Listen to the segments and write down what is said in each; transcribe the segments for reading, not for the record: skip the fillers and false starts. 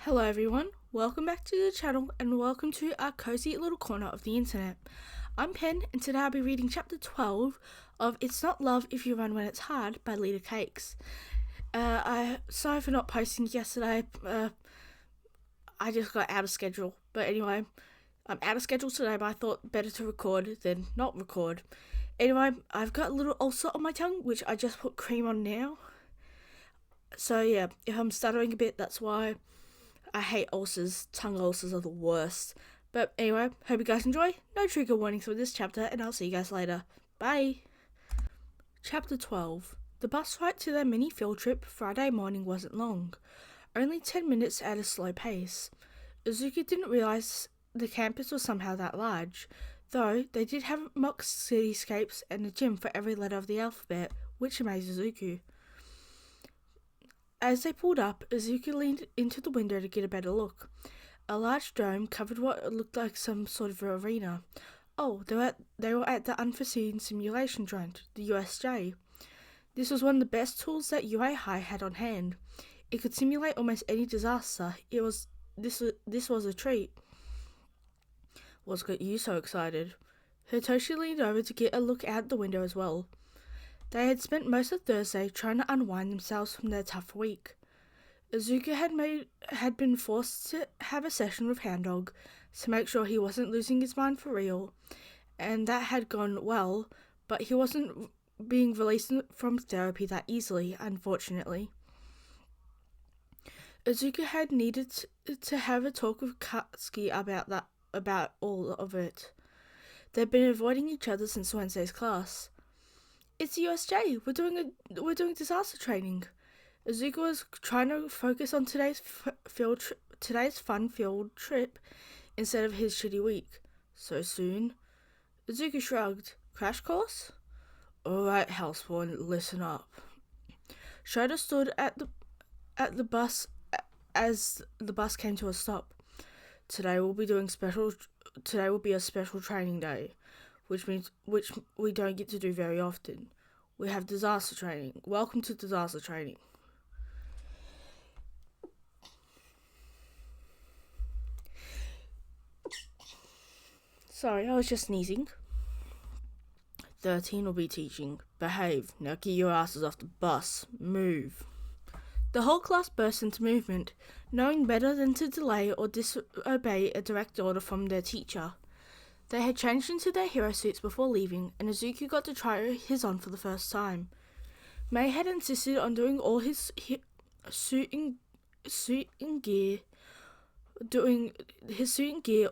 Hello everyone, welcome back to the channel and welcome to our cozy little corner of the internet. I'm Pen and today I'll be reading chapter 12 of It's Not Love If You Run When It's Hard by Lita Cakes. Sorry for not posting yesterday, I just got out of schedule. But anyway, I'm out of schedule today, but I thought better to record than not record. Anyway, I've got a little ulcer on my tongue, which I just put cream on now. So yeah, if I'm stuttering a bit, that's why. I hate ulcers. Tongue ulcers are the worst. But anyway, hope you guys enjoy. No trigger warnings for this chapter, and I'll see you guys later. Bye! Chapter 12. The bus ride to their mini field trip Friday morning wasn't long. Only 10 minutes at a slow pace. Izuku didn't realize the campus was somehow that large, though they did have mock cityscapes and a gym for every letter of the alphabet, which amazed Izuku. As they pulled up, Izuku leaned into the window to get a better look. A large dome covered what looked like some sort of arena. Oh, they were at the Unforeseen Simulation Joint, the USJ. This was one of the best tools that UA High had on hand. It could simulate almost any disaster. This was a treat. What's got you so excited? Hitoshi leaned over to get a look out the window as well. They had spent most of Thursday trying to unwind themselves from their tough week. Izuku had been forced to have a session with Hound Dog to make sure he wasn't losing his mind for real, and that had gone well, but he wasn't being released from therapy that easily, unfortunately. Izuku had needed to have a talk with Katsuki about all of it. They'd been avoiding each other since Wednesday's class. It's the USJ. We're doing disaster training. Izuku was trying to focus on today's fun field trip instead of his shitty week. So soon? Izuku shrugged. Crash course? Alright, Hellspawn, listen up. Shota stood at the bus as the bus came to a stop. Today will be a special training day, which we don't get to do very often. We have disaster training. Welcome to disaster training. Sorry, I was just sneezing. 13 will be teaching. Behave. Now get your asses off the bus. Move. The whole class burst into movement, knowing better than to delay or disobey a direct order from their teacher. They had changed into their hero suits before leaving, and Izuku got to try his on for the first time. May had insisted on doing all his suit and gear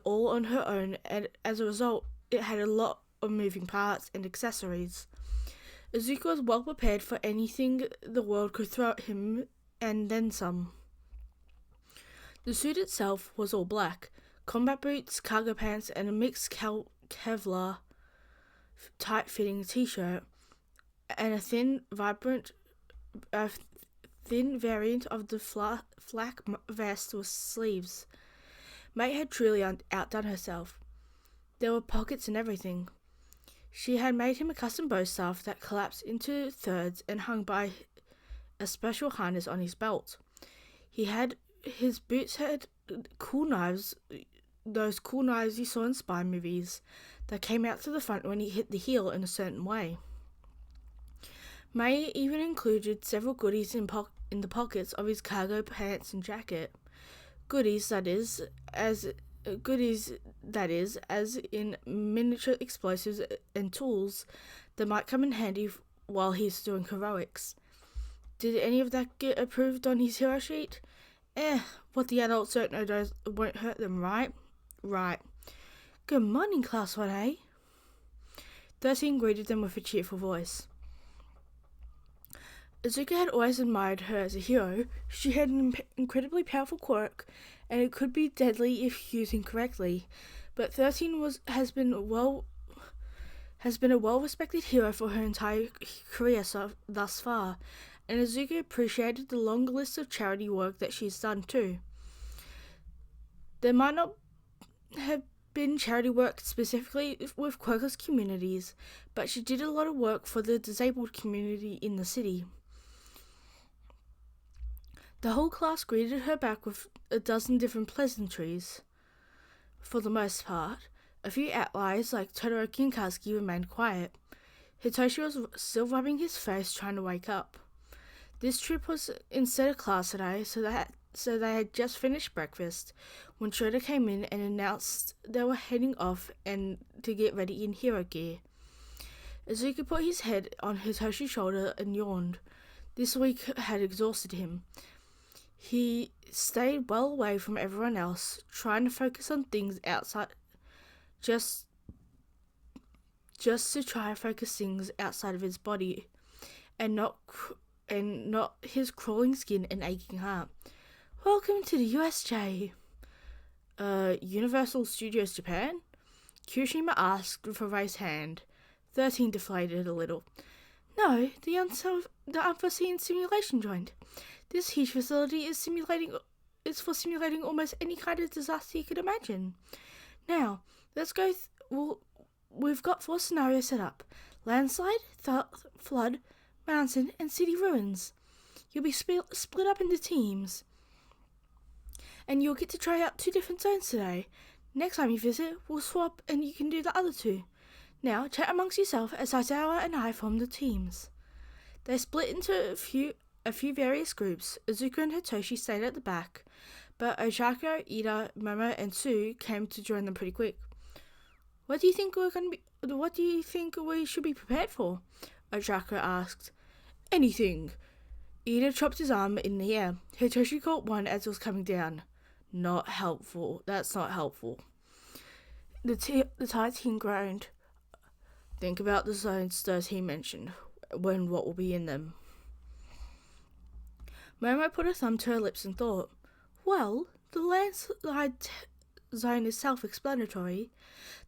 all on her own, and as a result, it had a lot of moving parts and accessories. Izuku was well prepared for anything the world could throw at him, and then some. The suit itself was all black. Combat boots, cargo pants, and a mixed Kevlar tight-fitting t-shirt, and a thin variant of the flak vest with sleeves. Mate had truly outdone herself. There were pockets and everything. She had made him a custom bow staff that collapsed into thirds and hung by a special harness on his belt. His boots had cool knives, those cool knives you saw in spy movies, that came out to the front when he hit the heel in a certain way. May even included several goodies in the pockets of his cargo pants and jacket. Goodies that is, as in miniature explosives and tools that might come in handy while he's doing heroics. Did any of that get approved on his hero sheet? What the adults don't know won't hurt them, right? Right. Good morning, Class 1A. 13 greeted them with a cheerful voice. Izuku had always admired her as a hero. She had an incredibly powerful quirk, and it could be deadly if used incorrectly. But 13 has been a well-respected hero for her entire career thus far, and Izuku appreciated the long list of charity work that she's done too. There might not have been charity work specifically with Quirkless communities, but she did a lot of work for the disabled community in the city. The whole class greeted her back with a dozen different pleasantries. For the most part, a few outliers like Todoroki and Kazuki remained quiet. Hitoshi was still rubbing his face trying to wake up. This trip was instead of class today, so they had just finished breakfast when Schroeder came in and announced they were heading off and to get ready in hero gear. Izuku put his head on Hitoshi's shoulder and yawned. This week had exhausted him. He stayed well away from everyone else, trying to focus on things outside, just to try and focus things outside of his body, and not his crawling skin and aching heart. Welcome to the USJ. Universal Studios Japan? Kirishima asked with a raised hand. 13 deflated a little. No, the unforeseen simulation joint. This huge facility is for simulating almost any kind of disaster you could imagine. Now, let's go. We've got 4 scenarios set up: landslide, flood, mountain, and city ruins. You'll be split up into teams, and you'll get to try out 2 different zones today. Next time you visit, we'll swap, and you can do the other 2. Now, chat amongst yourself as Aizawa and I form the teams. They split into a few various groups. Izuku and Hitoshi stayed at the back, but Ochako, Ida, Momo, and Sue came to join them pretty quick. What do you think we should be prepared for? Ochako asked. Anything. Ida chopped his arm in the air. Hitoshi caught one as it was coming down. Not helpful. That's not helpful. The entire team groaned. Think about the zones 13 mentioned, when what will be in them. Momo put her thumb to her lips and thought. Well, the landslide zone is self-explanatory.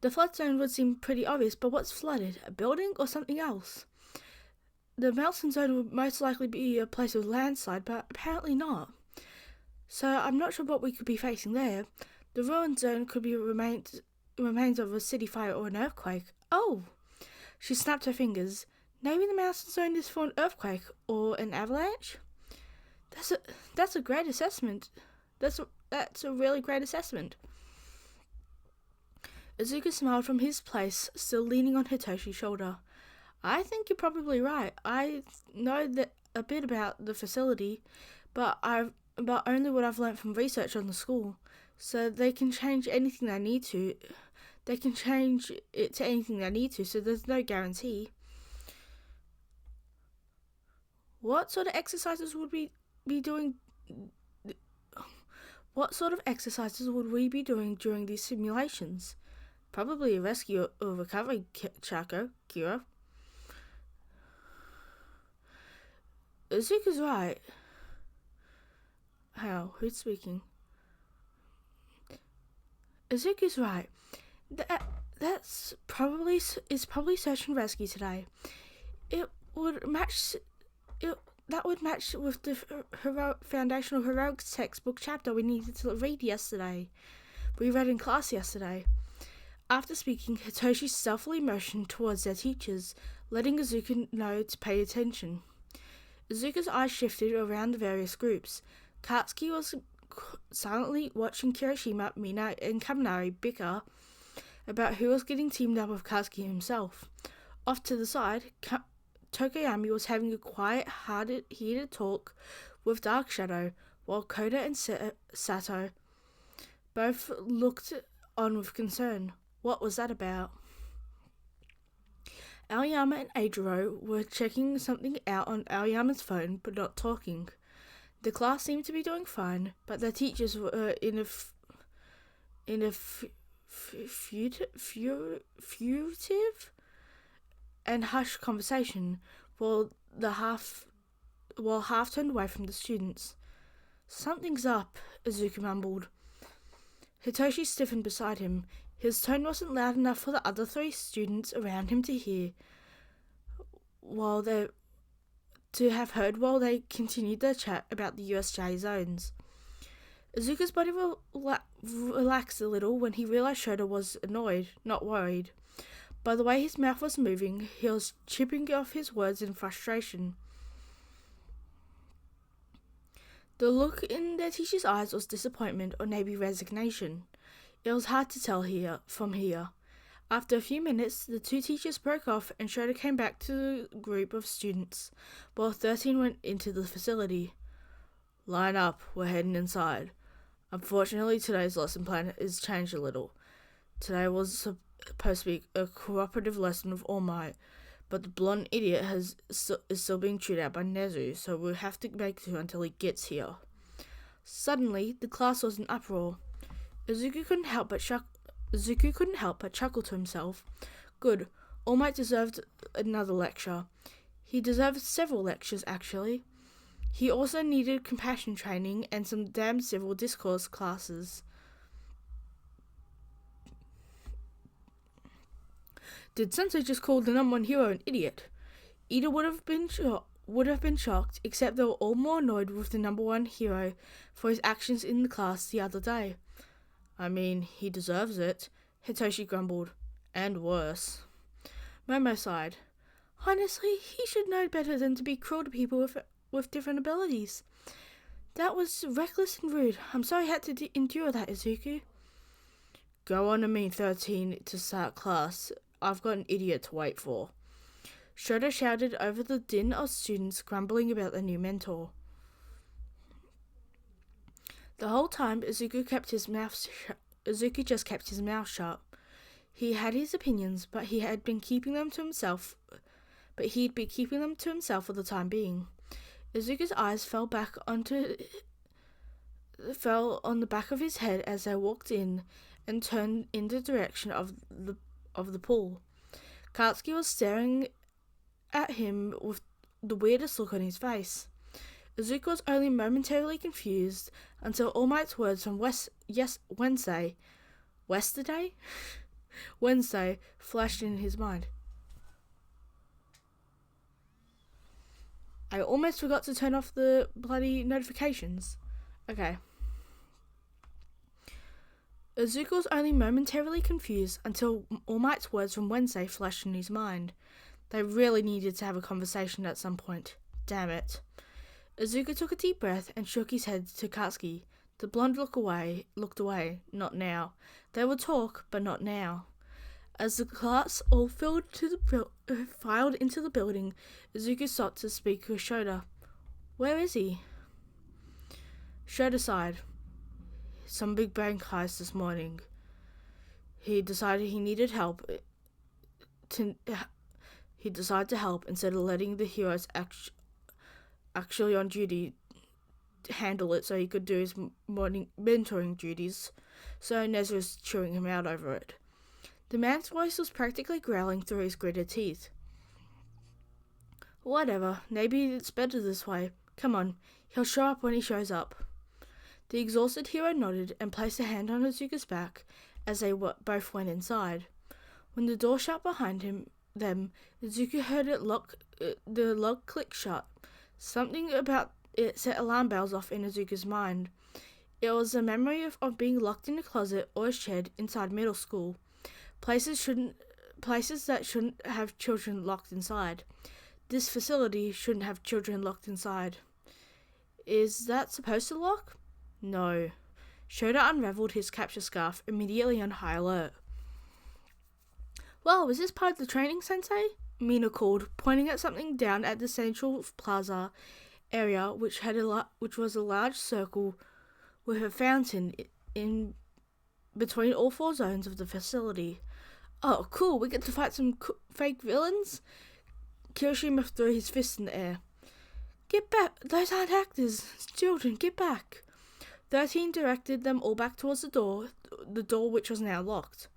The flood zone would seem pretty obvious, but what's flooded? A building or something else? The mountain zone would most likely be a place of landslide, but apparently not. So I'm not sure what we could be facing there. The ruined zone could be remains of a city fire or an earthquake. Oh! She snapped her fingers. Maybe the mountain zone is for an earthquake or an avalanche? That's a great assessment. That's a really great assessment. Izuku smiled from his place, still leaning on Hitoshi's shoulder. I think you're probably right. I know a bit about the facility, but only what I've learnt from research on the school. So they can change anything they need to. They can change it to anything they need to, so there's no guarantee. What sort of exercises would we be doing? What sort of exercises would we be doing during these simulations? Probably a rescue or recovery, Kira. Izuku's right. How? Who's speaking? Izuku's right. That is probably search and rescue today. That would match with the foundational heroics textbook chapter we needed to read yesterday. We read in class yesterday. After speaking, Hitoshi stealthily motioned towards their teachers, letting Izuku know to pay attention. Izuku's eyes shifted around the various groups. Katsuki was silently watching Kirishima, Mina, and Kaminari bicker about who was getting teamed up with Kazuki himself. Off to the side, Tokoyami was having a quiet, heated talk with Dark Shadow, while Koda and Sato both looked on with concern. What was that about? Aoyama and Eijiro were checking something out on Aoyama's phone, but not talking. The class seemed to be doing fine, but their teachers were in a furtive and hushed conversation, while half turned away from the students. Something's up, Izuku mumbled. Hitoshi stiffened beside him. His tone wasn't loud enough for the other 3 students around him to hear, while they continued their chat about the USJ zones. Izuku's body relaxed a little when he realized Shota was annoyed, not worried. By the way his mouth was moving, he was chipping off his words in frustration. The look in their teacher's eyes was disappointment or maybe resignation. It was hard to tell from here. After a few minutes, the two teachers broke off and Shota came back to the group of students, while 13 went into the facility. Line up, we're heading inside. Unfortunately, today's lesson plan is changed a little. Today was supposed to be a cooperative lesson with All Might, but the blonde idiot is still being chewed out by Nezu, so we'll have to make do until he gets here. Suddenly, the class was in uproar. Izuku couldn't help but chuckle to himself. Good, All Might deserved another lecture. He deserved several lectures, actually. He also needed compassion training and some damn civil discourse classes. Did Sensei just call the number one hero an idiot? Ida would have been shocked, except they were all more annoyed with the number one hero for his actions in the class the other day. I mean, he deserves it, Hitoshi grumbled. And worse. Momo sighed. Honestly, he should know better than to be cruel to people with different abilities. That was reckless and rude. I'm sorry you had to endure that, Izuku. Go on and meet 13 to start class. I've got an idiot to wait for. Shota shouted over the din of students grumbling about the new mentor. The whole time, Izuku just kept his mouth shut. He had his opinions, but he'd been keeping them to himself for the time being. Izuku's eyes fell on the back of his head as they walked in and turned in the direction of the pool. Katsuki was staring at him with the weirdest look on his face. Izuku was only momentarily confused until All Might's words from Wednesday flashed in his mind. I almost forgot to turn off the bloody notifications. Okay. Izuku was only momentarily confused until All Might's words from Wednesday flashed in his mind. They really needed to have a conversation at some point. Damn it. Izuku took a deep breath and shook his head to Katsuki. The blonde looked away. Not now. They would talk, but not now. As the class all filed into the building, Izuku sought to speak with Shota. Where is he? Shota sighed. Some big bank heist this morning. He decided he needed help. He decided to help instead of letting the heroes actually on duty handle it so he could do his morning mentoring duties. So Nez was chewing him out over it. The man's voice was practically growling through his gritted teeth. Whatever, maybe it's better this way. Come on, he'll show up when he shows up. The exhausted hero nodded and placed a hand on Izuku's back as they both went inside. When the door shut behind them, Izuku heard the lock click shut. Something about it set alarm bells off in Izuku's mind. It was a memory of being locked in a closet or a shed inside middle school. Places that shouldn't have children locked inside. This facility shouldn't have children locked inside. Is that supposed to lock? No. Shota unraveled his capture scarf, immediately on high alert. Well, was this part of the training, Sensei? Mina called, pointing at something down at the central plaza area, which was a large circle with a fountain in between all four zones of the facility. Oh, cool, we get to fight some fake villains? Kirishima threw his fist in the air. Get back! Those aren't actors! It's children, get back! 13 directed them all back towards the door which was now locked.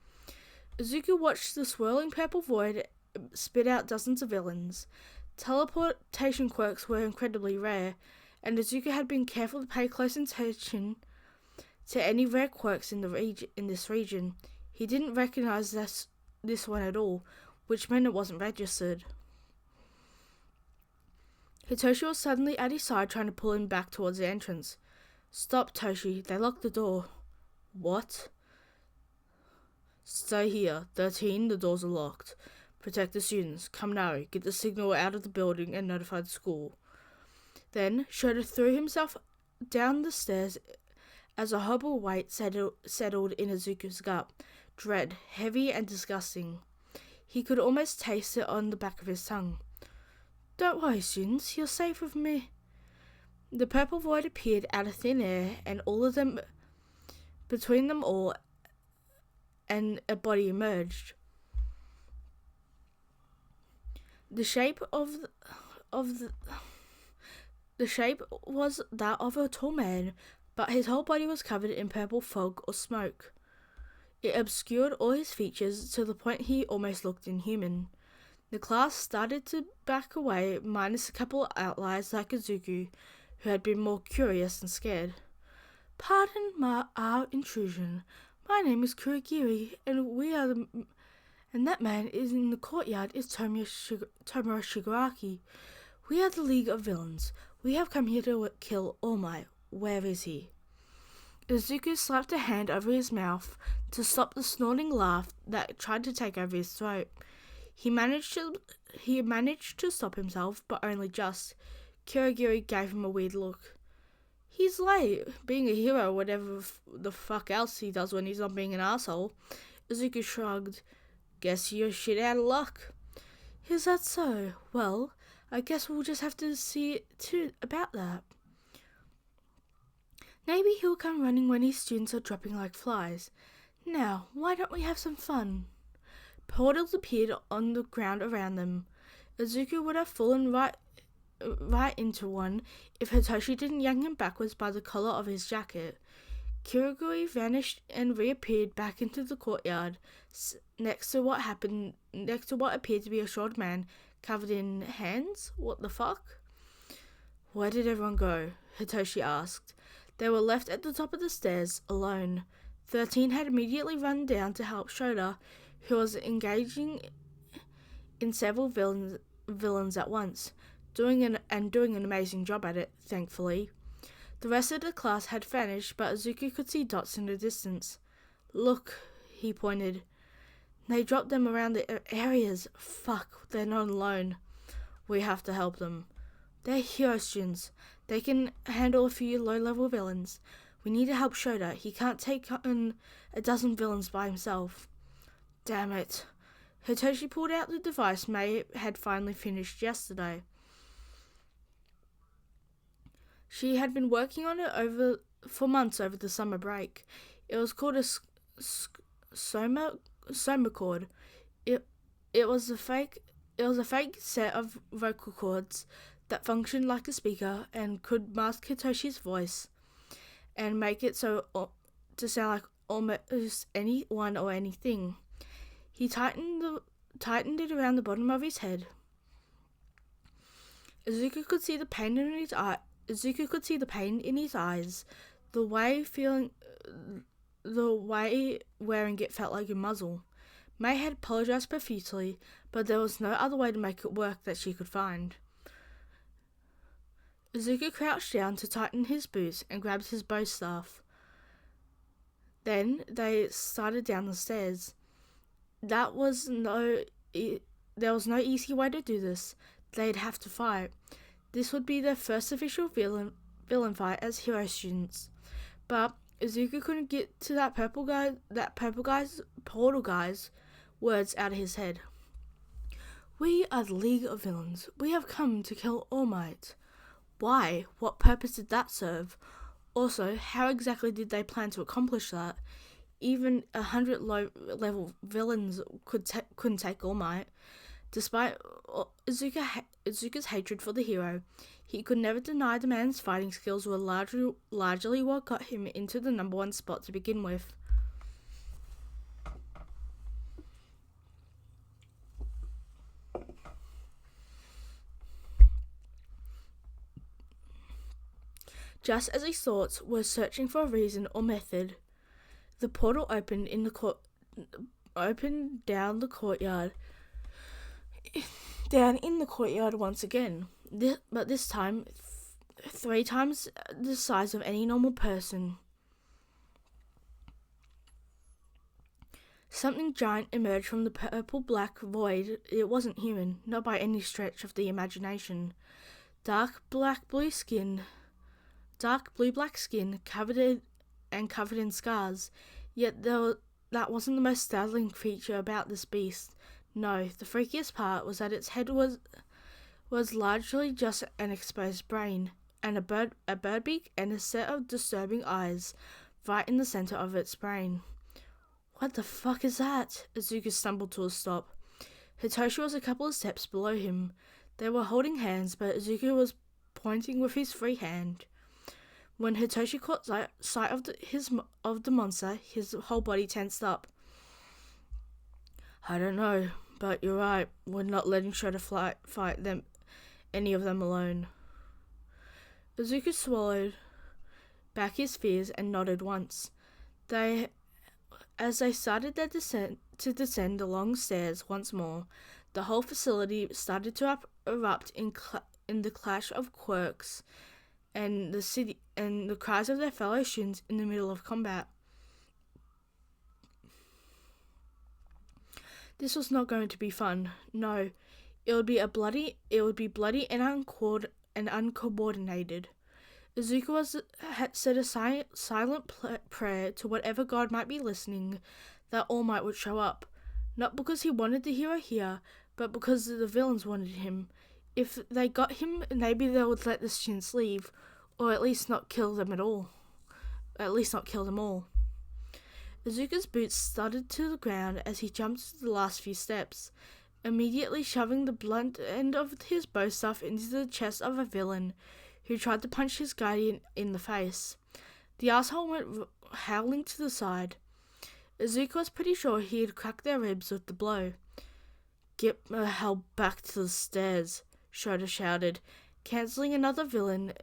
Izuku watched the swirling purple void spit out dozens of villains. Teleportation quirks were incredibly rare, and Izuku had been careful to pay close attention to any rare quirks in this region. He didn't recognize this one at all, which meant it wasn't registered. Hitoshi was suddenly at his side trying to pull him back towards the entrance. Stop, Toshi. They locked the door. What? Stay here. 13, the doors are locked. Protect the students. Come now. Get the signal out of the building and notify the school. Then, Shota threw himself down the stairs as a horrible weight settled in Izuku's gut. Dread, heavy and disgusting. He could almost taste it on the back of his tongue. Don't worry, students, you're safe with me. The purple void appeared out of thin air, and all of them, between them all, and a body emerged. The shape the shape was that of a tall man, but his whole body was covered in purple fog or smoke. It obscured all his features to the point he almost looked inhuman. The class started to back away, minus a couple of outliers like Izuku, who had been more curious and scared. Pardon our intrusion. My name is Kurogiri, and that man is in the courtyard is Tomura Shigaraki. We are the League of Villains. We have come here to kill All Might. Where is he? Izuku slapped a hand over his mouth to stop the snorting laugh that tried to take over his throat. He managed to stop himself, but only just. Kurogiri gave him a weird look. He's late, being a hero, whatever the fuck else he does when he's not being an asshole. Izuku shrugged. Guess you're shit out of luck. Is that so? Well, I guess we'll just have to see about that. Maybe he'll come running when his students are dropping like flies. Now, why don't we have some fun? Portals appeared on the ground around them. Izuku would have fallen right into one if Hitoshi didn't yank him backwards by the collar of his jacket. Kurogiri vanished and reappeared back into the courtyard, next to what appeared to be a short man covered in hands. What the fuck? Where did everyone go? Hitoshi asked. They were left at the top of the stairs, alone. 13 had immediately run down to help Shota, who was engaging in several villains at once, doing an amazing job at it, thankfully. The rest of the class had vanished, but Izuku could see dots in the distance. Look, he pointed. They dropped them around the areas. Fuck, they're not alone. We have to help them. They're hero students. They can handle a few low-level villains. We need to help Shota. He can't take on a dozen villains by himself. Damn it. Hitoshi pulled out the device May had finally finished yesterday. She had been working on it for months over the summer break. It was called a soma cord. It was a fake set of vocal cords that functioned like a speaker and could mask Hitoshi's voice and make it so to sound like almost anyone or anything. He tightened it around the bottom of his head. Izuku could see the pain in his eyes. The way wearing it felt like a muzzle. May had apologized profusely, but there was no other way to make it work that she could find. Izuku crouched down to tighten his boots and grabbed his bow staff. Then they started down the stairs. There was no easy way to do this. They'd have to fight. This would be their first official villain fight as hero students. But Izuku couldn't get to that portal guy's words out of his head. We are the League of Villains. We have come to kill All Might. Why? What purpose did that serve? Also, how exactly did they plan to accomplish that? Even 100 low-level villains couldn't take All Might. Despite Izuku's hatred for the hero, he could never deny the man's fighting skills were largely what got him into the number one spot to begin with. Just as his thoughts were searching for a reason or method, the portal opened down in the courtyard once again. But this time, 3 times the size of any normal person. Something giant emerged from the purple-black void. It wasn't human, not by any stretch of the imagination. Dark black-blue skin, dark blue-black skin covered in scars, yet that wasn't the most startling feature about this beast. No, the freakiest part was that its head was largely just an exposed brain, and a bird beak and a set of disturbing eyes right in the center of its brain. What the fuck is that? Izuku stumbled to a stop. Hitoshi was a couple of steps below him. They were holding hands, but Izuku was pointing with his free hand. When Hitoshi caught sight of the monster, his whole body tensed up. I don't know, but you're right. We're not letting Shredder fight any of them alone. Izuku swallowed back his fears and nodded once. As they started their descent the long stairs once more, the whole facility started to erupt in the clash of quirks and the cries of their fellow students in the middle of combat. This was not going to be fun. No, it would be bloody and uncoordinated. Izuku had said a silent prayer to whatever god might be listening that All Might would show up, not because he wanted the hero here, but because the villains wanted him. If they got him, maybe they would let the students leave, or at least not kill them all. Izuku's boots thudded to the ground as he jumped the last few steps, immediately shoving the blunt end of his bow staff into the chest of a villain who tried to punch his guardian in the face. The asshole went howling to the side. Izuku was pretty sure he had cracked their ribs with the blow. Get the hell back to the stairs, Shredder shouted, cancelling another villain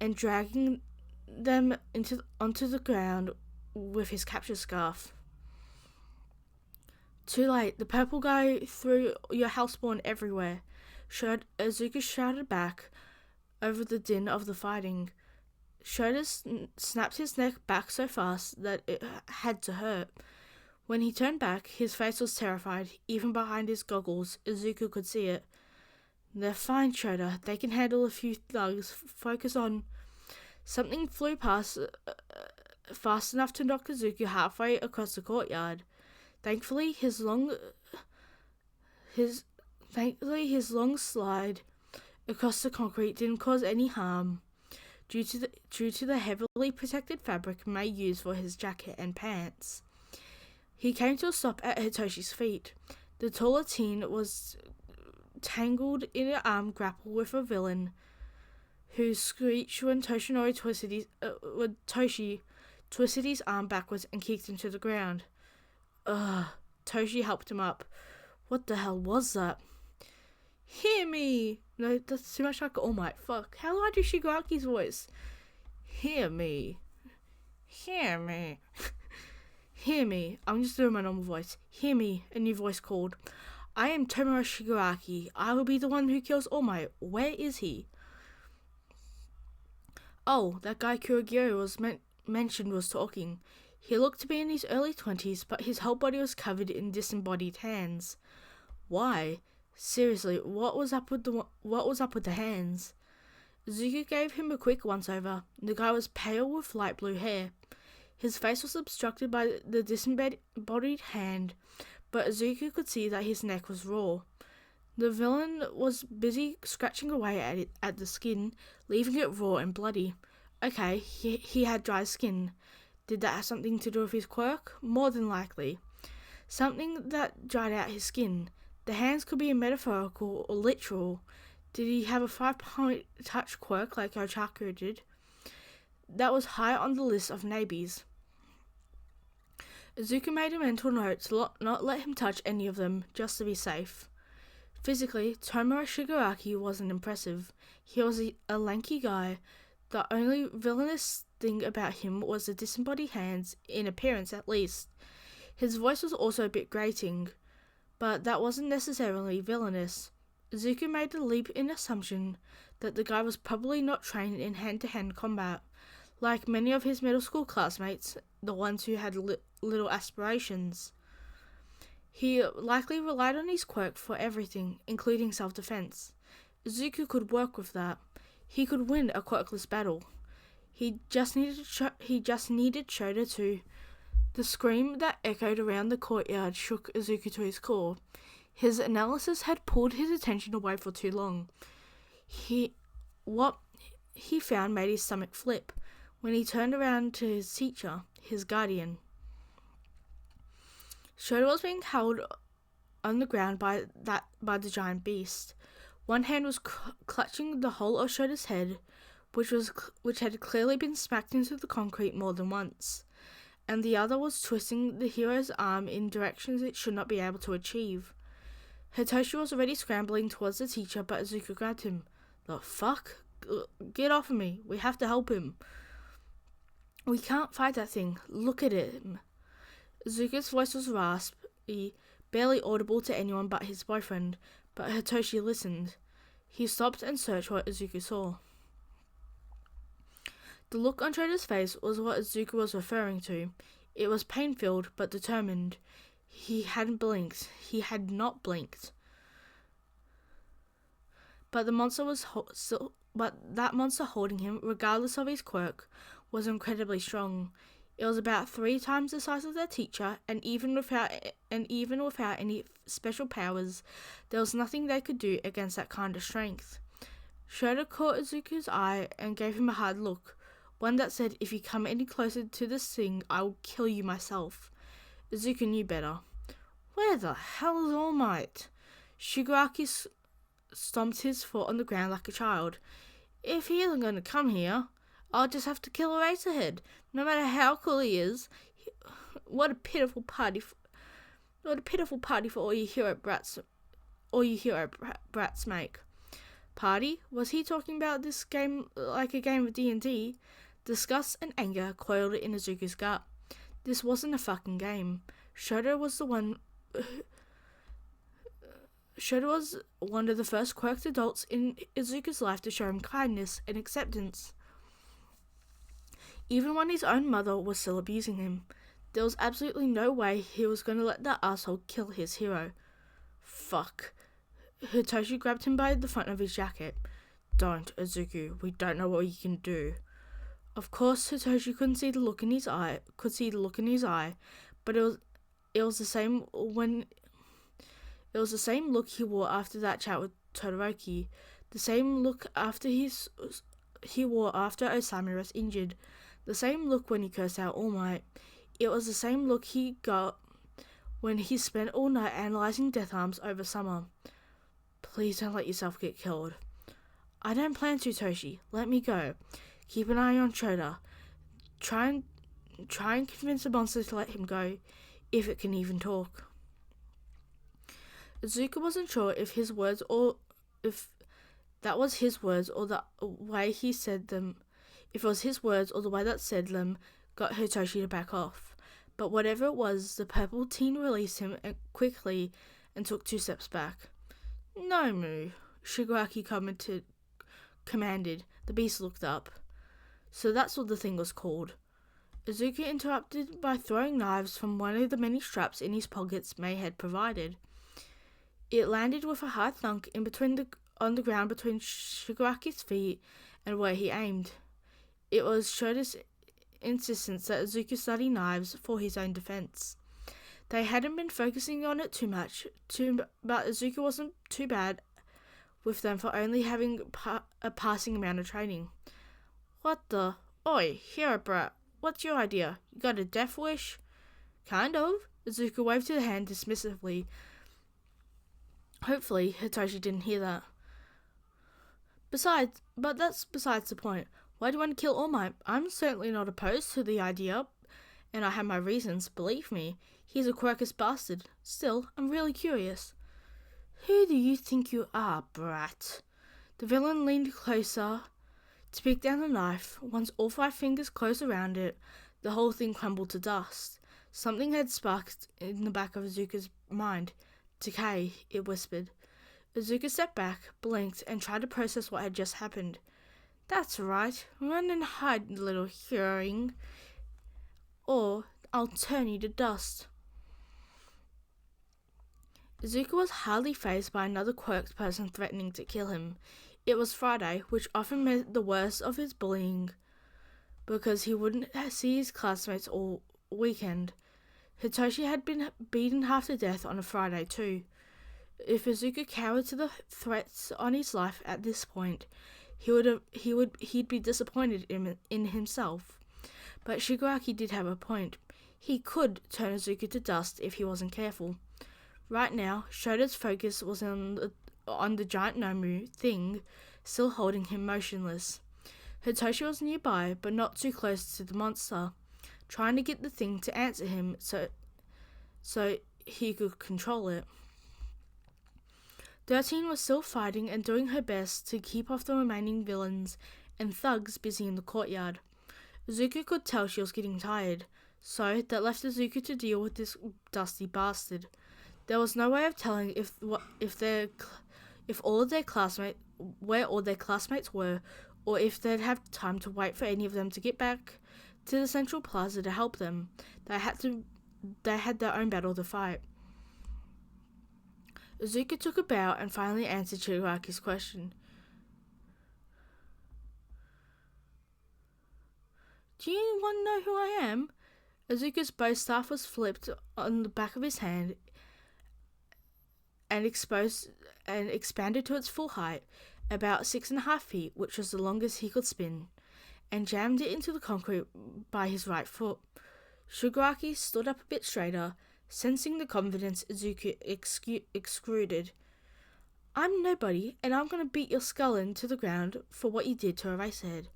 and dragging them onto the ground with his capture scarf. Too late, the purple guy threw your hellspawn everywhere, Izuku shouted back over the din of the fighting. Shredder snapped his neck back so fast that it had to hurt. When he turned back, his face was terrified. Even behind his goggles, Izuku could see it. They're fine, Shredder. They can handle a few thugs. Focus on... Something flew past fast enough to knock Izuku halfway across the courtyard. Thankfully, his long slide across the concrete didn't cause any harm, due to the heavily protected fabric May used for his jacket and pants. He came to a stop at Hitoshi's feet. The taller teen was tangled in an arm grapple with a villain who screeched when Toshi twisted his arm backwards and kicked him to the ground. Toshi helped him up. What the hell was that? Hear me! No, that's too much like All Might. Fuck. How do I do Shigaraki's voice? Hear me. Hear me. Hear me. I'm just doing my normal voice. Hear me, a new voice called. I am Tomura Shigaraki. I will be the one who kills All Might. Where is he? Oh, that guy Kurogiri was mentioned was talking. He looked to be in his early 20s, but his whole body was covered in disembodied hands. Why? Seriously, what was up with the hands? Izuku gave him a quick once-over. The guy was pale with light blue hair. His face was obstructed by the disembodied hand, but Izuku could see that his neck was raw. The villain was busy scratching away at the skin, leaving it raw and bloody. Okay, he had dry skin. Did that have something to do with his quirk? More than likely. Something that dried out his skin. The hands could be metaphorical or literal. Did he have a 5-point touch quirk like Ochaku did? That was high on the list of nabies. Izuku made a mental note to not let him touch any of them, just to be safe. Physically, Tomura Shigaraki wasn't impressive. He was a lanky guy. The only villainous thing about him was the disembodied hands, in appearance at least. His voice was also a bit grating, but that wasn't necessarily villainous. Izuku made the leap in assumption that the guy was probably not trained in hand-to-hand combat, like many of his middle school classmates, the ones who had little aspirations. He likely relied on his quirk for everything, including self-defense. Izuku could work with that. He could win a quirkless battle. He just needed Shota to. The scream that echoed around the courtyard shook Izuku to his core. His analysis had pulled his attention away for too long. What he found made his stomach flip when he turned around to his teacher, his guardian. Shota was being held on the ground by the giant beast. One hand was clutching the whole of Shota's head, which had clearly been smacked into the concrete more than once, and the other was twisting the hero's arm in directions it should not be able to achieve. Hitoshi was already scrambling towards the teacher, but Izuku grabbed him. The fuck? Get off of me. We have to help him. We can't fight that thing. Look at him. Izuku's voice was raspy, barely audible to anyone but his boyfriend, but Hitoshi listened. He stopped and searched what Izuku saw. The look on Shota's face was what Izuku was referring to. It was pain-filled but determined. He hadn't blinked. He had not blinked. But that monster holding him, regardless of his quirk, was incredibly strong. It was about 3 times the size of their teacher, and even without any special powers, there was nothing they could do against that kind of strength. Shota caught Izuku's eye and gave him a hard look, one that said, "If you come any closer to this thing, I will kill you myself." Izuku knew better. Where the hell is All Might? Shigaraki stomped his foot on the ground like a child. If he isn't going to come here, I'll just have to kill Eraserhead. No matter how cool he is, what a pitiful party for all you hero brats make. Party? Was he talking about this game like a game of D&D? Disgust and anger coiled in Izuku's gut. This wasn't a fucking game. Shota was one of the first quirked adults in Izuku's life to show him kindness and acceptance. Even when his own mother was still abusing him, there was absolutely no way he was going to let that asshole kill his hero. Fuck. Hitoshi grabbed him by the front of his jacket. Don't, Izuku. We don't know what you can do. Of course, Hitoshi couldn't see the look in his eye. But it was the same look he wore after that chat with Todoroki. The same look he wore after Osamu was injured. The same look when he cursed out All Might. It was the same look he got when he spent all night analysing death arms over summer. Please don't let yourself get killed. I don't plan to, Toshi. Let me go. Keep an eye on Shota. Try and convince the monster to let him go, if it can even talk. Izuku wasn't sure if that was his words or the way he said them. If it was his words or the way that said them got Hitoshi to back off. But whatever it was, the purple teen released him quickly and took 2 steps back. No, Moo, Shigaraki commanded. The beast looked up. So that's what the thing was called. Izuku interrupted by throwing knives from one of the many straps in his pockets May had provided. It landed with a hard thunk on the ground between Shigaraki's feet and where he aimed. It was Shota's insistence that Izuku study knives for his own defense. They hadn't been focusing on it too much, but Izuku wasn't too bad with them for only having a passing amount of training. What the? Oi, hero brat, what's your idea? You got a death wish? Kind of. Izuku waved his hand dismissively. Hopefully, Hitoshi didn't hear that. But that's besides the point. Why do you want to kill All Might? I'm certainly not opposed to the idea, and I have my reasons, believe me. He's a quirkless bastard. Still, I'm really curious. Who do you think you are, brat? The villain leaned closer to pick down the knife. Once all 5 fingers closed around it, the whole thing crumbled to dust. Something had sparked in the back of Izuku's mind. Decay, it whispered. Izuku stepped back, blinked, and tried to process what had just happened. That's right. Run and hide, little heroing, or I'll turn you to dust. Izuku was hardly fazed by another quirked person threatening to kill him. It was Friday, which often meant the worst of his bullying because he wouldn't see his classmates all weekend. Hitoshi had been beaten half to death on a Friday too. If Izuku cowered to the threats on his life at this point, he'd be disappointed in himself. But Shigaraki did have a point. He could turn Izuku to dust if he wasn't careful. Right now, Shota's focus was on the giant Nomu thing, still holding him motionless. Hitoshi was nearby, but not too close to the monster, trying to get the thing to answer him so he could control it. 13 was still fighting and doing her best to keep off the remaining villains and thugs busy in the courtyard. Izuku could tell she was getting tired, so that left Izuku to deal with this dusty bastard. There was no way of telling where all their classmates were, or if they'd have time to wait for any of them to get back to the central plaza to help them. They had their own battle to fight. Izuku took a bow and finally answered Shigaraki's question. Do you want to know who I am? Izuku's bow staff was flipped on the back of his hand and expanded to its full height, about 6.5 feet, which was the longest he could spin, and jammed it into the concrete by his right foot. Shigaraki stood up a bit straighter, sensing the confidence Izuku exuded. I'm nobody, and I'm going to beat your skull into the ground for what you did to Eraserhead.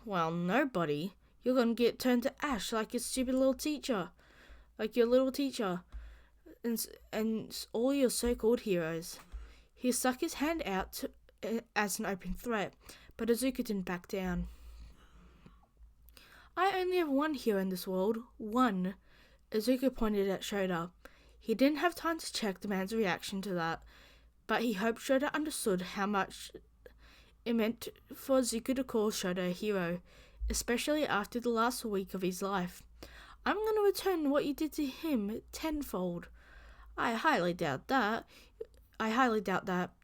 Well, nobody? You're going to get turned to ash like your stupid little teacher. Like your little teacher. And all your so-called heroes. He stuck his hand out as an open threat, but Izuku didn't back down. I only have one hero in this world. One. Izuku pointed at Shota. He didn't have time to check the man's reaction to that, but he hoped Shota understood how much it meant for Izuku to call Shota a hero, especially after the last week of his life. I'm going to return what you did to him tenfold. I highly doubt that.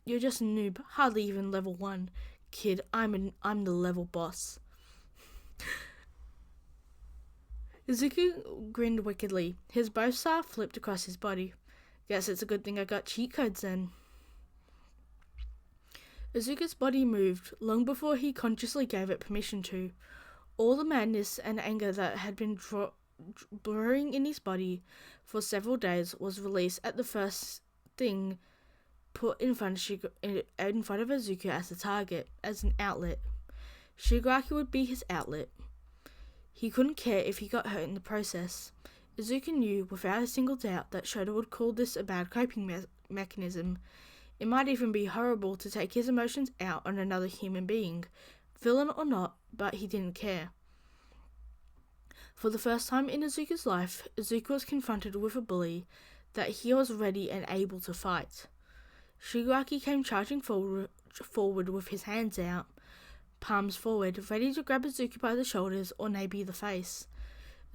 You're just a noob, hardly even level 1. Kid, I'm the level boss. Izuku grinned wickedly. His bow staff flipped across his body. Guess it's a good thing I got cheat codes then. Izuku's body moved long before he consciously gave it permission to. All the madness and anger that had been brewing in his body for several days was released at the first thing put in front of Izuku as a target, as an outlet. Shigaraki would be his outlet. He couldn't care if he got hurt in the process. Izuku knew without a single doubt that Shota would call this a bad coping mechanism. It might even be horrible to take his emotions out on another human being, villain or not, but he didn't care. For the first time in Izuku's life, Izuku was confronted with a bully that he was ready and able to fight. Shigaraki came charging forward with his hands out, palms forward, ready to grab Izuku by the shoulders or maybe the face.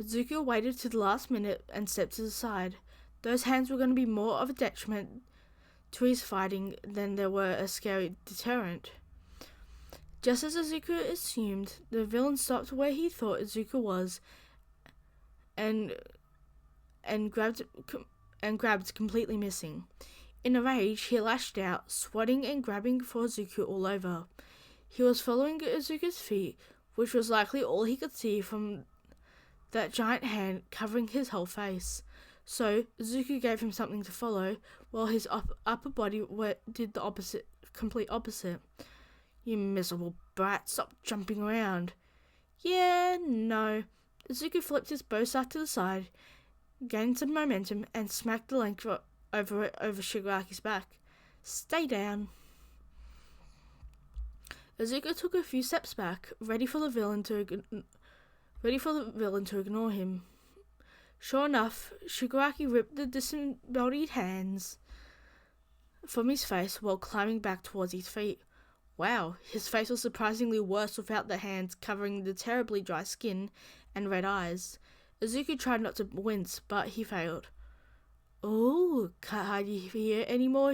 Izuku waited to the last minute and stepped to the side. Those hands were going to be more of a detriment to his fighting than they were a scary deterrent. Just as Izuku assumed, the villain stopped where he thought Izuku was and grabbed completely missing. In a rage, he lashed out, swatting and grabbing for Izuku all over. He was following Izuku's feet, which was likely all he could see from that giant hand covering his whole face. So, Izuku gave him something to follow, while his upper body did the complete opposite. You miserable brat, stop jumping around. Yeah, no. Izuku flipped his bow staff to the side, gained some momentum, and smacked the length over Shigaraki's back. Stay down. Izuku took a few steps back, ready for the villain to ignore him. Sure enough, Shigaraki ripped the disembodied hands from his face while climbing back towards his feet. Wow, his face was surprisingly worse without the hands covering the terribly dry skin and red eyes. Izuku tried not to wince, but he failed. Oh, can't hide you here anymore,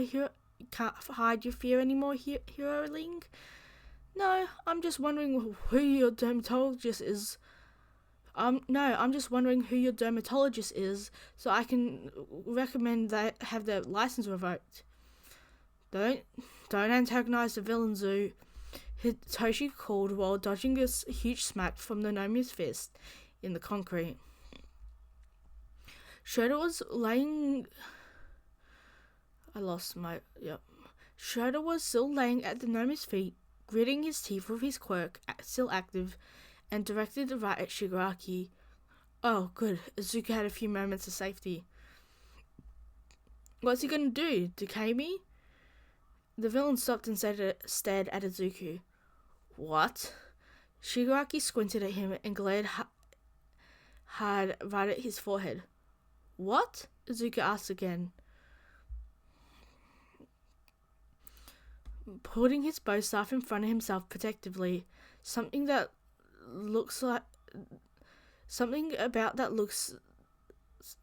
can't hide your fear anymore, Heroing? No, I'm just wondering who your dermatologist is. No, I'm just wondering who your dermatologist is, so I can recommend that have their license revoked. Don't antagonize the villain, Zoo. Hitoshi called while dodging a huge smack from the Nomi's fist in the concrete. Schroeder was Schroeder was still laying at the Nomi's feet, gritting his teeth with his quirk still active, and directed right at Shigaraki. Oh, good. Izuku had a few moments of safety. What's he gonna do? Decay me? The villain stopped and stared at Izuku. What? Shigaraki squinted at him and glared hard right at his forehead. What? Izuku asked again. Putting his bow staff in front of himself protectively, something about that looks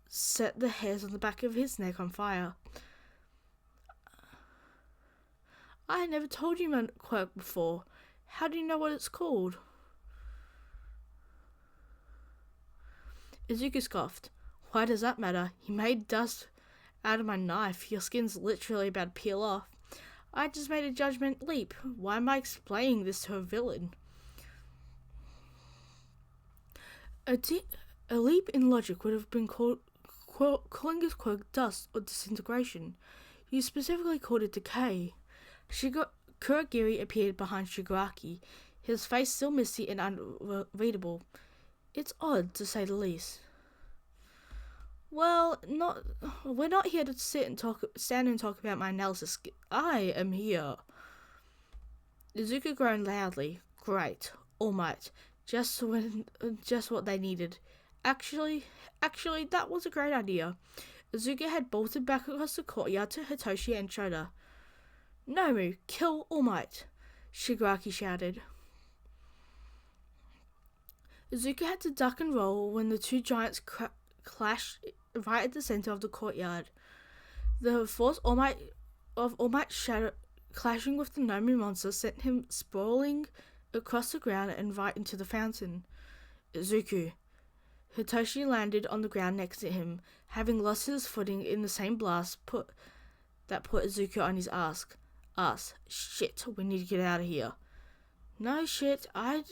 set the hairs on the back of his neck on fire. I never told you my quirk before. How do you know what it's called? Izuku scoffed. Why does that matter? You made dust out of my knife. Your skin's literally about to peel off. I just made a judgment leap. Why am I explaining this to a villain? A leap in logic would have been calling his quirk dust or disintegration. You specifically called it decay. Kurogiri appeared behind Shigaraki, his face still misty and unreadable. It's odd, to say the least. Well, we're not here to stand and talk about my analysis. I am here. Izuku groaned loudly. Great. All Might. Just what they needed. Actually, that was a great idea. Izuku had bolted back across the courtyard to Hitoshi and Shota. Nomu, kill All Might, Shigaraki shouted. Izuku had to duck and roll when the two giants clashed right at the center of the courtyard. The force of All Might shadow clashing with the Nomu monster sent him sprawling across the ground and right into the fountain. Izuku. Hitoshi landed on the ground next to him, having lost his footing in the same blast that put Izuku on his ass. Shit, we need to get out of here. No shit. I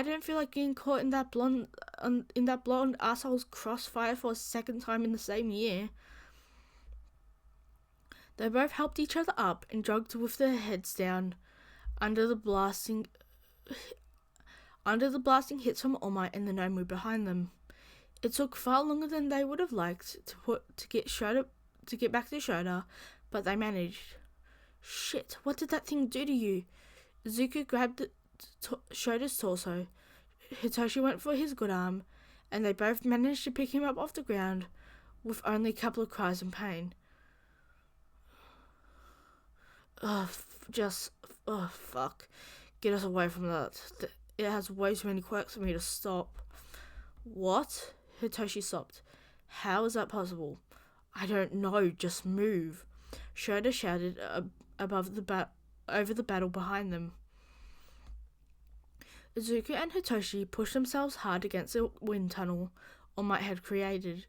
don't feel like getting caught in that blonde asshole's crossfire for a second time in the same year. They both helped each other up and jogged with their heads down under the blasting hits from All Might and the Nomu behind them. It took far longer than they would have liked to get back to Shota, but they managed. Shit, what did that thing do to you? Izuku grabbed Shota's torso. Hitoshi went for his good arm, and they both managed to pick him up off the ground with only a couple of cries in pain. Fuck. Get us away from that. It has way too many quirks for me to stop. What? Hitoshi sobbed. How is that possible? I don't know, just move. Shota shouted over the battle behind them. Izuku and Hitoshi pushed themselves hard against the wind tunnel All Might had created.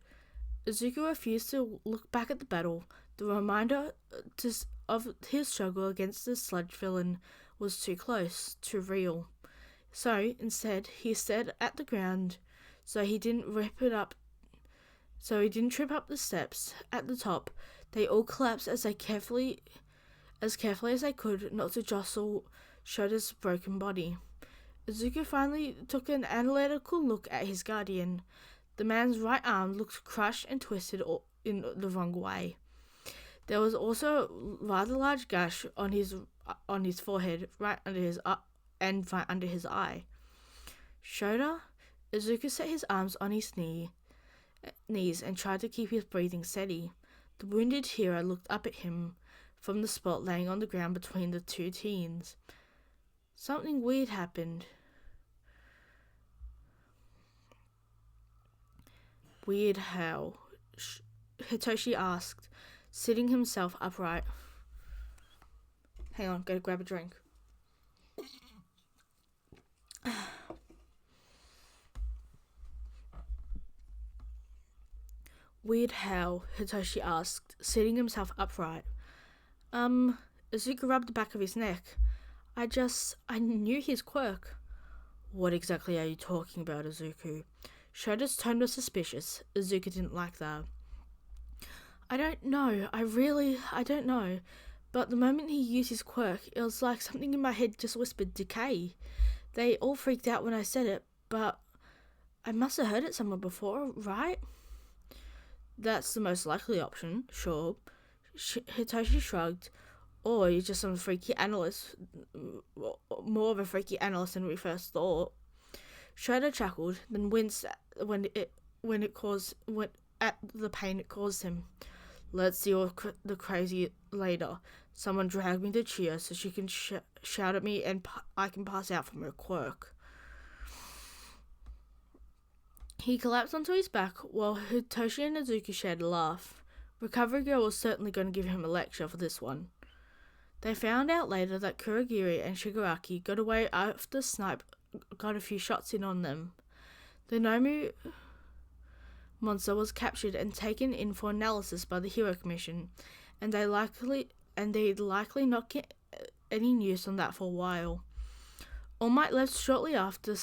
Izuku refused to look back at the battle. The reminder of his struggle against the sludge villain was too close, too real. So, instead, he stared at the ground so he didn't trip up the steps. At the top, they all collapsed as carefully as they could not to jostle Shota's broken body. Izuku finally took an analytical look at his guardian. The man's right arm looked crushed and twisted in the wrong way. There was also a rather large gash on his forehead, right under his eye. Shota? Izuku set his arms on his knees and tried to keep his breathing steady. The wounded hero looked up at him from the spot laying on the ground between the two teens. Something weird happened. Weird how? Hitoshi asked, sitting himself upright. Hang on, go grab a drink. Weird how, Hitoshi asked, sitting himself upright. Izuku rubbed the back of his neck. I knew his quirk. What exactly are you talking about, Izuku? Shota's tone was suspicious. Izuku didn't like that. I don't know. I don't know. But the moment he used his quirk, it was like something in my head just whispered decay. They all freaked out when I said it, but I must have heard it somewhere before, right? That's the most likely option, sure. Hitoshi shrugged. Or you're just some freaky analyst, more of a freaky analyst than we first thought. Shota chuckled, then winced at the pain it caused him. Let's deal with the crazy later. Someone dragged me to Chia so she can shout at me and I can pass out from her quirk. He collapsed onto his back while Hitoshi and Izuku shared a laugh. Recovery Girl was certainly going to give him a lecture for this one. They found out later that Kurogiri and Shigaraki got away after Snipe got a few shots in on them. The Nomu monster was captured and taken in for analysis by the Hero Commission, and they'd likely not get any news on that for a while. All Might left shortly after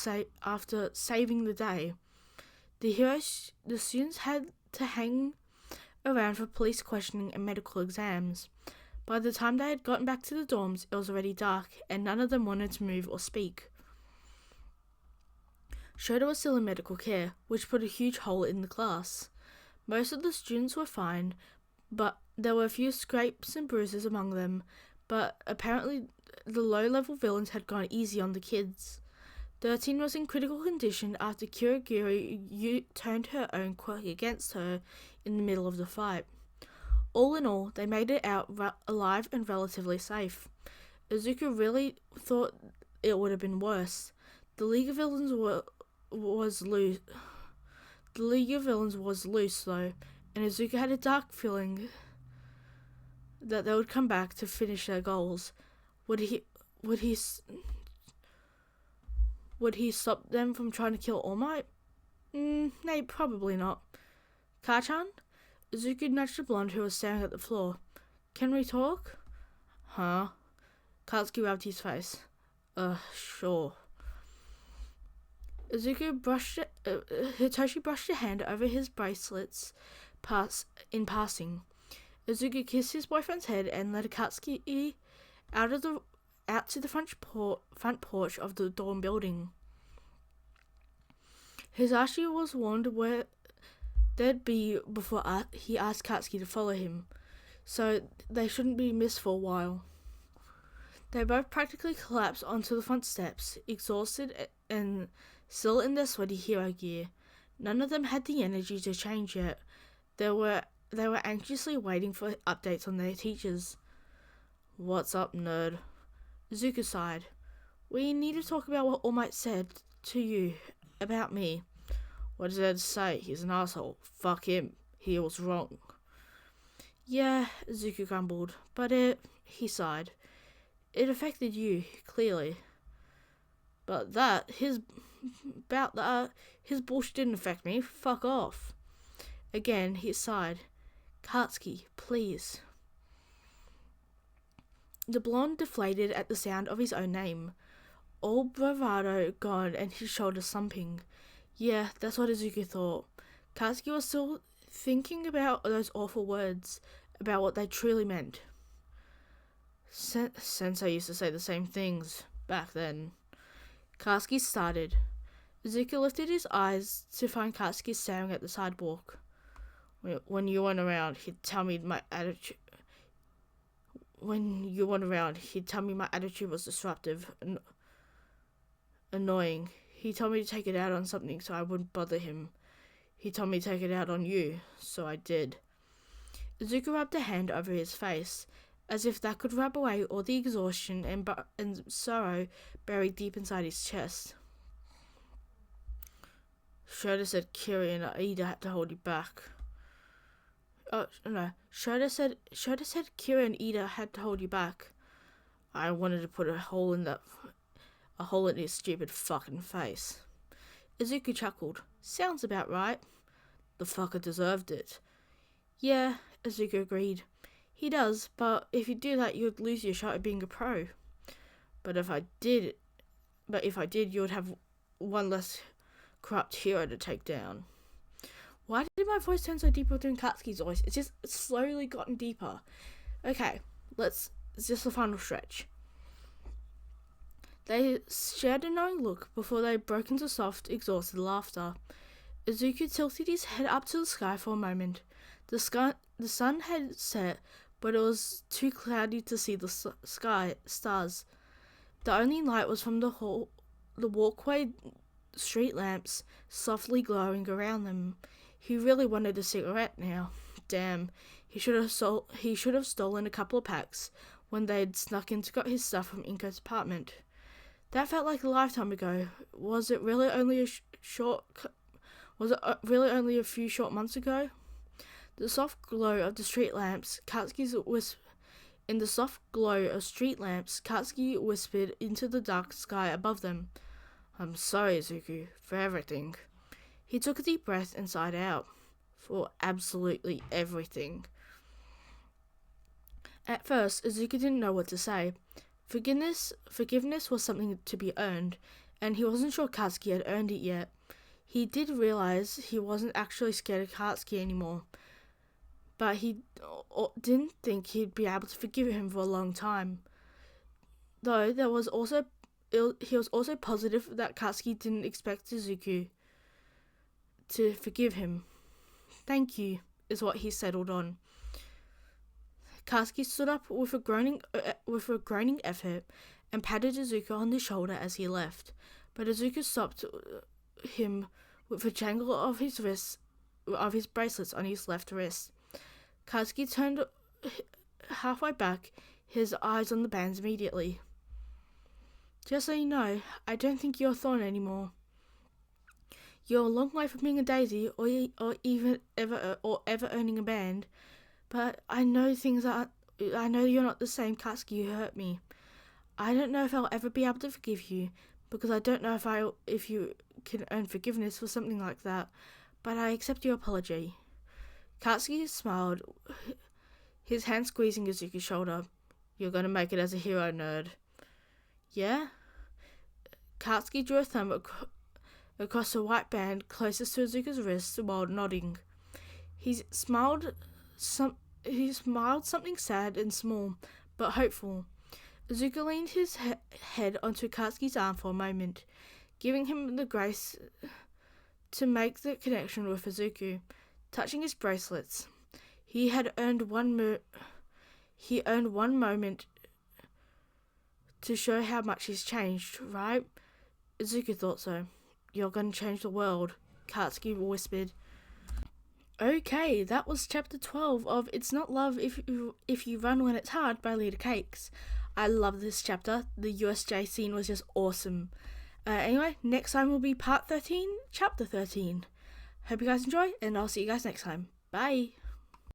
saving the day. The students had to hang around for police questioning and medical exams. By the time they had gotten back to the dorms, it was already dark, and none of them wanted to move or speak. Shota was still in medical care, which put a huge hole in the class. Most of the students were fine, but there were a few scrapes and bruises among them, but apparently the low-level villains had gone easy on the kids. 13 was in critical condition after Kurogiri turned her own quirk against her in the middle of the fight. All in all, they made it out alive and relatively safe. Izuku really thought it would have been worse. The League of Villains was loose. The League of Villains was loose though, and Izuku had a dark feeling that they would come back to finish their goals. Would he stop them from trying to kill All Might? No, probably not. Kachan? Izuku nudged the blonde who was staring at the floor. Can we talk? Huh? Katsuki rubbed his face. Sure. Hitoshi brushed a hand over his bracelets in passing. Izuku kissed his boyfriend's head and led Katsuki out to the front porch of the dorm building. Hisashi was warned where they'd be before he asked Katsuki to follow him, so they shouldn't be missed for a while. They both practically collapsed onto the front steps, exhausted and still in their sweaty hero gear. None of them had the energy to change yet. They were anxiously waiting for updates on their teachers. What's up, nerd? Izuku sighed. We need to talk about what All Might said to you about me. What is there to say? He's an asshole. Fuck him. He was wrong. Yeah, Izuku grumbled, but he sighed. It affected you, clearly. But his bullshit didn't affect me. Fuck off. Again, he sighed. Katsuki, please. The blonde deflated at the sound of his own name. All bravado gone and his shoulders slumping. Yeah, that's what Izuku thought. Katsuki was still thinking about those awful words, about what they truly meant. Sensei used to say the same things back then. Katsuki started. Izuku lifted his eyes to find Katsuki staring at the sidewalk. When you weren't around, he'd tell me my attitude. When you weren't around, he'd tell me my attitude was disruptive and annoying. He told me to take it out on something so I wouldn't bother him. He told me to take it out on you, so I did. Izuku rubbed a hand over his face, as if that could rub away all the exhaustion and sorrow buried deep inside his chest. Shota said Kiri and Aida had to hold you back. No. Shota said Kira and Ida had to hold you back. I wanted to put a hole in his stupid fucking face. Izuku chuckled. Sounds about right. The fucker deserved it. Yeah, Izuku agreed. He does, but if you do that, you'd lose your shot at being a pro. But if I did, you'd have one less corrupt hero to take down. Why did my voice turn so deep doing Katsuki's voice? It's slowly gotten deeper. Okay, it's just the final stretch. They shared a knowing look before they broke into soft, exhausted laughter. Izuku tilted his head up to the sky for a moment. The sun had set, but it was too cloudy to see the stars. The only light was from the walkway street lamps softly glowing around them. He really wanted a cigarette now. Damn, he should have stolen a couple of packs when they'd snuck in to get his stuff from Inko's apartment. That felt like a lifetime ago. Was it really only a few short months ago? The soft glow of the street lamps, In the soft glow of street lamps, Katsuki whispered into the dark sky above them. I'm sorry, Izuku, for everything. He took a deep breath and sighed out. For absolutely everything. At first, Izuku didn't know what to say. Forgiveness was something to be earned, and he wasn't sure Katsuki had earned it yet. He did realize he wasn't actually scared of Katsuki anymore, but he didn't think he'd be able to forgive him for a long time. Though he was also positive that Katsuki didn't expect Izuku to forgive him. Thank you, is what he settled on. Katsuki stood up with a groaning effort and patted Izuku on the shoulder as he left, but Izuku stopped him with a jangle of his bracelets on his left wrist. Katsuki turned halfway back, his eyes on the bands immediately. Just so you know, I don't think you're a thorn anymore. You're a long way from being a daisy, or ever earning a band. But I know you're not the same Katsuki who hurt me. I don't know if I'll ever be able to forgive you, because I don't know if you can earn forgiveness for something like that. But I accept your apology. Katsuki smiled, his hand squeezing Izuku's shoulder. You're gonna make it as a hero, nerd. Yeah? Katsuki drew a thumb across the white band closest to Izuku's wrist while nodding. He smiled something sad and small, but hopeful. Izuku leaned his head onto Katsuki's arm for a moment, giving him the grace to make the connection with Izuku, touching his bracelets. He earned one moment to show how much he's changed, right? Izuku thought so. You're gonna change the world, Katsuki whispered. Okay, that was chapter 12 of It's Not Love If You Run When It's Hard by Lita Cakes. I love this chapter. The USJ scene was just awesome. Anyway, next time will be part 13, chapter 13. Hope you guys enjoy, and I'll see you guys next time. Bye!